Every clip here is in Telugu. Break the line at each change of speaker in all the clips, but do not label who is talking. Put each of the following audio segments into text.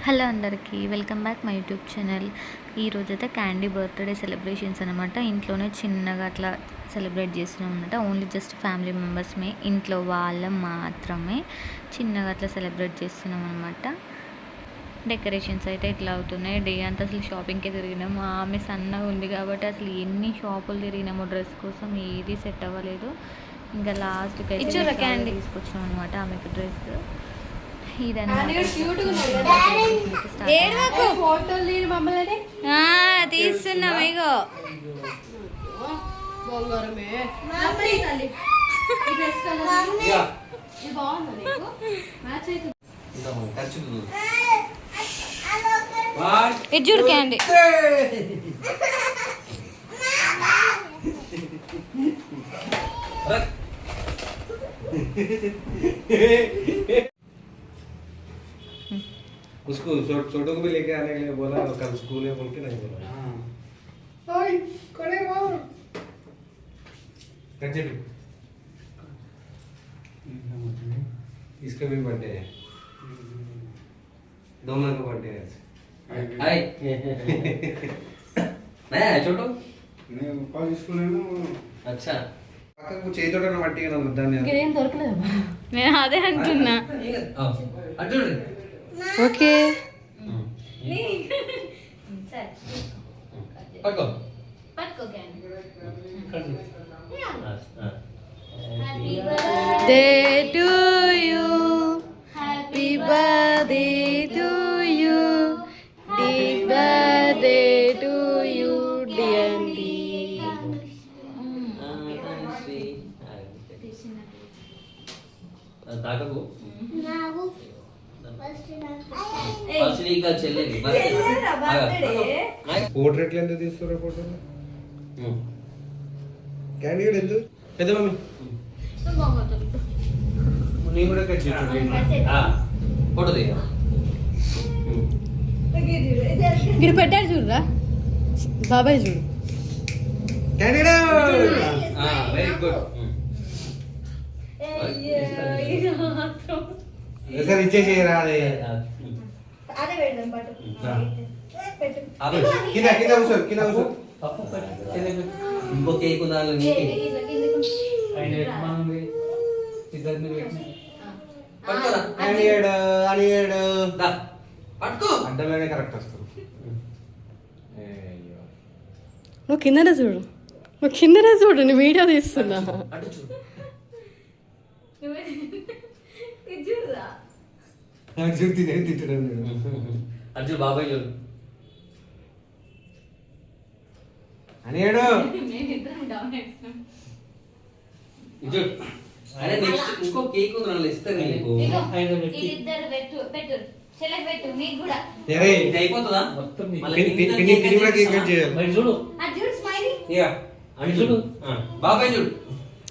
హలో అందరికీ welcome back my YouTube channel. ఈరోజైతే క్యాండీ బర్త్డే సెలబ్రేషన్స్ అనమాట. ఇంట్లోనే చిన్నగా అట్లా సెలబ్రేట్ చేస్తున్నాం అనమాట. ఓన్లీ జస్ట్ ఫ్యామిలీ మెంబర్స్మే, ఇంట్లో వాళ్ళ మాత్రమే చిన్నగా అట్లా సెలబ్రేట్ చేస్తున్నాం అనమాట. డెకరేషన్స్ అయితే ఇట్లా అవుతున్నాయి. డే అంతా అసలు షాపింగ్కే తిరిగినాము. ఆమె సన్నగా ఉంది కాబట్టి అసలు ఎన్ని షాపులు తిరిగినాము డ్రెస్ కోసం, ఏది సెట్ అవ్వలేదు. ఇంకా లాస్ట్కి అయితే క్యాండీ తీసుకొచ్చినాం అనమాట ఆమెకు డ్రెస్. తీస్తున్నాం ఇగో ఇది చూడు క్యాండీ.
उसको छोटों को भी लेके आने के लिए बोला, कल स्कूल है बोल के नहीं बोला। इसका भी बर्थडे है, दोनों का बर्थडे है।
हाय नया है छोटो
नहीं कॉलेज स्कूल है ना वो।
अच्छा
कुछ ఏదో ఒకటి మట్టిగా నన్ను
గ్రేం దొరకలేదు. నేను అదే అంటున్నా.
అటు
ఓకే
పట్టుకో
పట్టుకో
happy
day to you, happy birthday to you, happy birthday to you dearly.
తాకకు ఫస్ట్ నీకు చెల్లేది
పోర్ట్రేట్లు ఎందుకు తీస్తున్నారు? ఫోటోలు క్యాండిడేట్ ఎందుకు పెద్ద మమ్మీ నేను కూడా కట్
ఫోటో దిగా
ఇక్కడ పెట్టాడు చూడరా బాబాయ్ చూడు.
క్యాండిడేట్
వెరీ గుడ్
సార్ ఇచ్చేసేయరా. అదే కింద కింద కూర్చో, కింద కూర్చో.
ఇంకో కేక్ ఉండాలి నీకే పట్టుకో
అడ్డలోనే కరెక్ట్ వస్తుంది.
నువ్వు కిందనే చూడు, నువ్వు కిందనే చూడు, నేను వీడియో తీస్తున్నా.
అటు చూడు
నాకు చూడు తినే తిట్టడం లేదు.
అర్జున్ బాబాయ్ చూడు
అనేడు
చూడు. అరే నెక్స్ట్ ఇంకో కేక్ ఉంది నన్ను ఇస్తారు నీకు. ఇది అయిపోతుందా?
చూడు
అని చూడు బాబాయ్ చూడు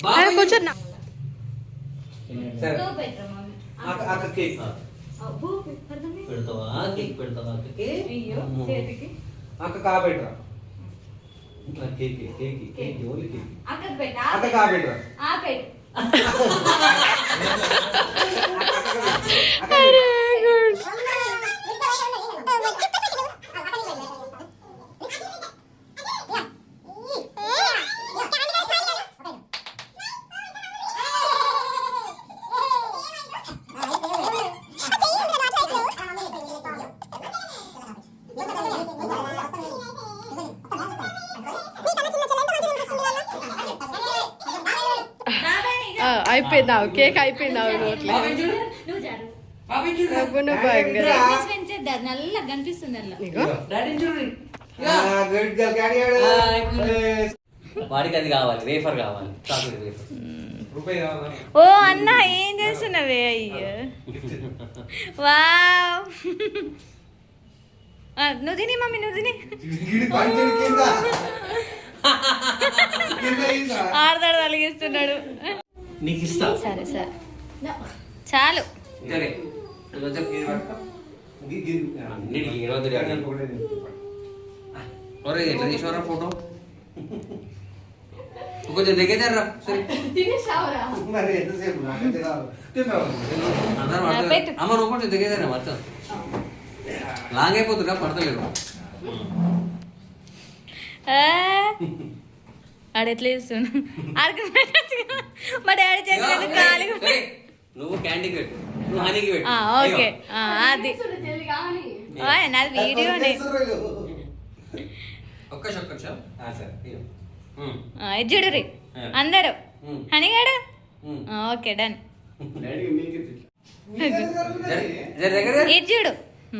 బాబాయ్
కూర్చోన్నా.
అక్క కేక్
పెడతావా? కేక్ పెడతావా అక్కకి?
అక్క కాబెట్టరా,
cake cake cake only cake
అక్క కాబెట్టరా.
అయిపోయిందా కేక్? అయిపోయిందా? నల్ల కనిపిస్తుంది.
వాడికి అది కావాలి, వేఫర్ కావాలి, చాక్లెట్ వేఫర్.
ఓ అన్న ఏం చేస్తున్నావే? అయ్యో వావ్. నువ్వు తిని మమ్మీ, నువ్వు తిని. ఆడదాడు తలిగిస్తున్నాడు.
నీకు ఇస్తా.
సరే సరే చాలు.
ఎట్లా తీసుకోరా ఫోటో? కొంచెం దగ్గర సరే అమ్మ నువ్వు కొంచెం దగ్గర మొత్తం లాంగ్ అయిపోతుందా పడతలేదు.
ఆడెట్లా చూస్తున్నా మా డాడీ చేతి ఖాళీ.
నువ్వు క్యాండీ కట్, నువ్వు హనీకి పెట్టు.
ఓకే అది నాది వీడియోనే.
ఒక్క నిమిషం. సరే
చూడు రీ అందరూ హనీగాడు. Okay done. ఇది చూడు.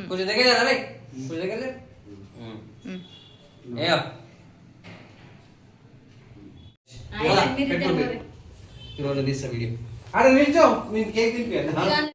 కొంచెం దగ్గర రా, కొంచెం దగ్గర. ఈరోజు తీస్తా వీడియో.
అరే నిల్చో, నేను కేక్ తినిపించాలి.